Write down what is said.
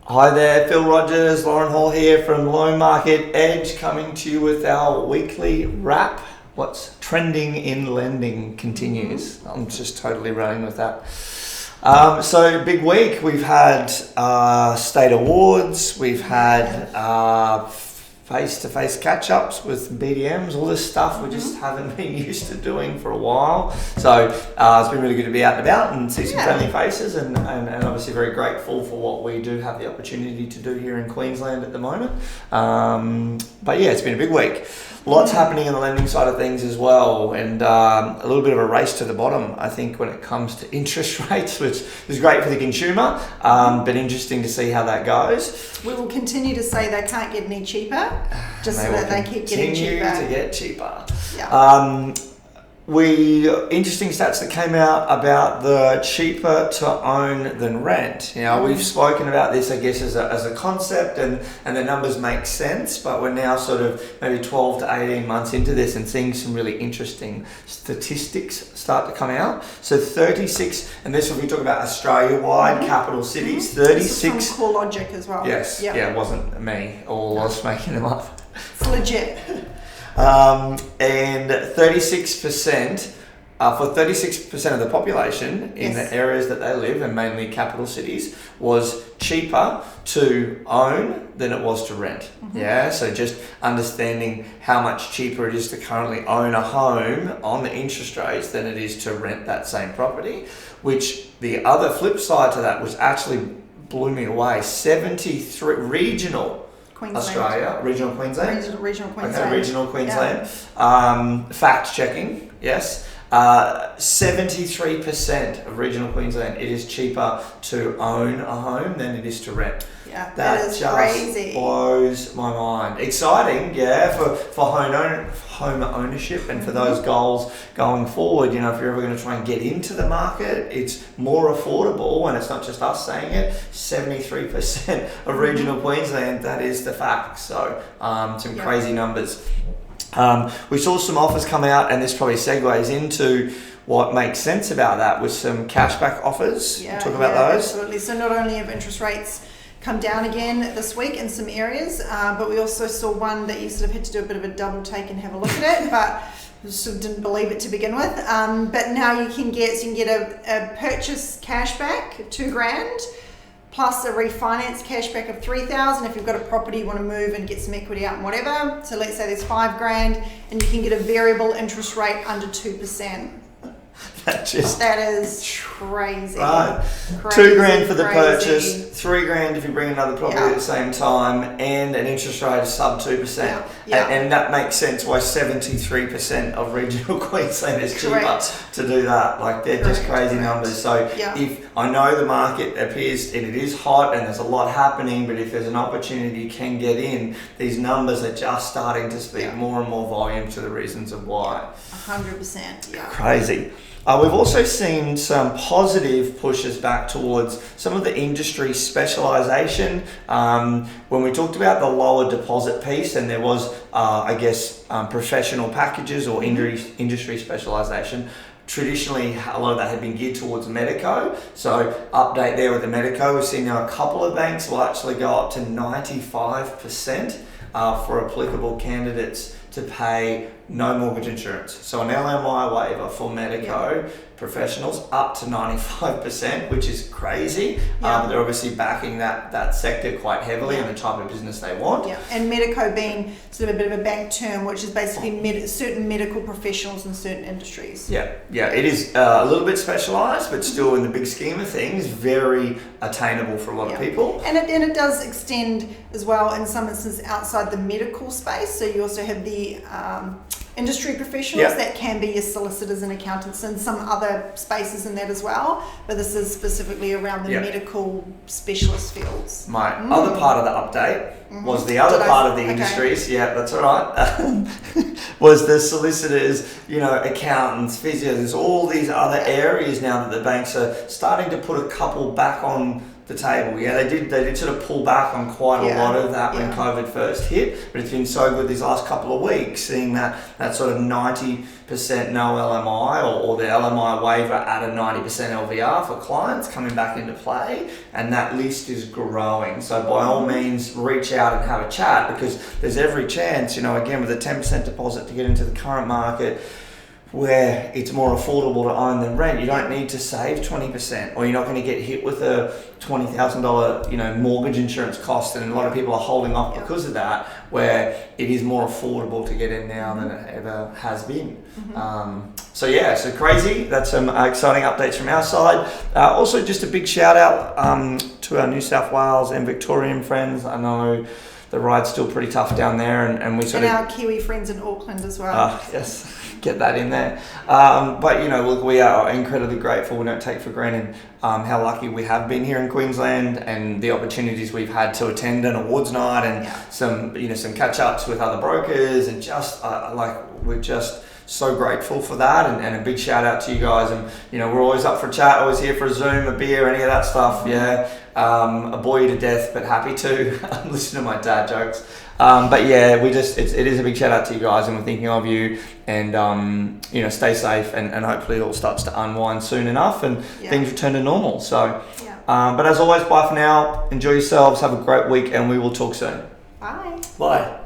Hi there, Phil Rogers, Lauren Hall here from Loan Market Edge, coming to you with our weekly wrap. What's trending in lending continues. I'm just totally running with that. So big week. We've had state awards. We've had face-to-face catch-ups with BDMs, all this stuff we just haven't been used to doing for a while. So it's been really good to be out and about and see some friendly faces, and obviously very grateful for what we do have the opportunity to do here in Queensland at the moment. But yeah, it's been a big week. Lots happening in the lending side of things as well, and a little bit of a race to the bottom, I think, when it comes to interest rates, which is great for the consumer, but interesting to see how that goes. We will continue to say they can't get any cheaper, just so that they keep getting cheaper. Continue to get cheaper. Yeah. Interesting stats that came out about the cheaper to own than rent. You know, we've spoken about this, I guess, as a concept, and the numbers make sense, but we're now sort of maybe 12 to 18 months into this and seeing some really interesting statistics start to come out. So 36, and this will be talking about Australia-wide capital cities, 36. This is from CoreLogic as well. Yes, yeah, it wasn't me or I was making them up. It's legit. And 36%, for 36% of the population in the areas that they live, and mainly capital cities, was cheaper to own than it was to rent. Yeah, so just understanding how much cheaper it is to currently own a home on the interest rates than it is to rent that same property, which the other flip side to that was actually blew me away. 73 regional Queensland. Australia, regional Queensland. Regional Queensland. Okay, regional Queensland. Fact checking, yes. 73% of regional Queensland, it is cheaper to own a home than it is to rent. Yeah, that is just crazy. Blows my mind. Exciting, yeah, for home ownership and for those goals going forward. You know, if you're ever going to try and get into the market, it's more affordable, and it's not just us saying it. 73% of regional Queensland, that is the fact. So some crazy numbers. We saw some offers come out, and this probably segues into what makes sense about that, with some cashback offers. Yeah, talk about those. Absolutely. So not only have interest rates come down again this week in some areas, but we also saw one that you sort of had to do a bit of a double take and have a look at it, but sort of didn't believe it to begin with. But now you can get a purchase cashback of $2,000 plus a refinance cashback of $3,000 if you've got a property you want to move and get some equity out and whatever. So let's say there's $5,000 and you can get a variable interest rate under 2%. That is crazy. Right. Crazy, $2,000 for the crazy. purchase, $3,000 if you bring another property at the same time, and an interest rate of sub 2%. And that makes sense why 73% of regional Queensland is cheaper to do that. Like, they're just crazy numbers. So if I know the market appears, and it is hot and there's a lot happening, but if there's an opportunity you can get in, these numbers are just starting to speak more and more volume to the reasons of why. 100%. Yeah. Crazy. We've also seen some positive pushes back towards some of the industry specialisation. When we talked about the lower deposit piece, and there was, professional packages or industry specialisation, traditionally a lot of that had been geared towards Medico. So update there with the Medico, we've seen now a couple of banks will actually go up to 95% for applicable candidates to pay no mortgage insurance. So an LMI waiver for Medico professionals up to 95%, which is crazy. They're obviously backing that sector quite heavily and the type of business they want. Yeah, and Medico being sort of a bit of a bank term, which is basically certain medical professionals in certain industries. Yeah, it is a little bit specialised, but still in the big scheme of things, very attainable for a lot of people. And it does extend as well in some instances outside the medical space. So you also have the industry professionals that can be your solicitors and accountants and some other spaces in that as well, but this is specifically around the medical specialist fields. My other part of the update was the other part of the industries, that's all right, was the solicitors, accountants, physios, all these other areas now that the banks are starting to put a couple back on the table. Yeah, they did sort of pull back on quite a lot of that when COVID first hit, but it's been so good these last couple of weeks, seeing that sort of 90% no LMI or the LMI waiver at a 90% LVR for clients coming back into play, and that list is growing. So by all means, reach out and have a chat, because there's every chance, again, with a 10% deposit to get into the current market, where it's more affordable to own than rent. You don't need to save 20%, or you're not going to get hit with a $20,000, mortgage insurance cost. And a lot of people are holding off because of that, where it is more affordable to get in now than it ever has been. So crazy. That's some exciting updates from our side. Also, just a big shout out to our New South Wales and Victorian friends. I know the ride's still pretty tough down there, and we and our Kiwi friends in Auckland as well. Yes, get that in there. But look, we are incredibly grateful. We don't take for granted how lucky we have been here in Queensland, and the opportunities we've had to attend an awards night and some catch ups with other brokers, and just we're just so grateful for that, and a big shout out to you guys. And we're always up for a chat, always here for a Zoom, a beer, any of that stuff. I bore you to death, but happy to listen to my dad jokes. But yeah, it is a big shout out to you guys, and we're thinking of you, and stay safe, and hopefully it all starts to unwind soon enough and things return to normal. So but as always, bye for now, enjoy yourselves, have a great week, and we will talk soon. Bye.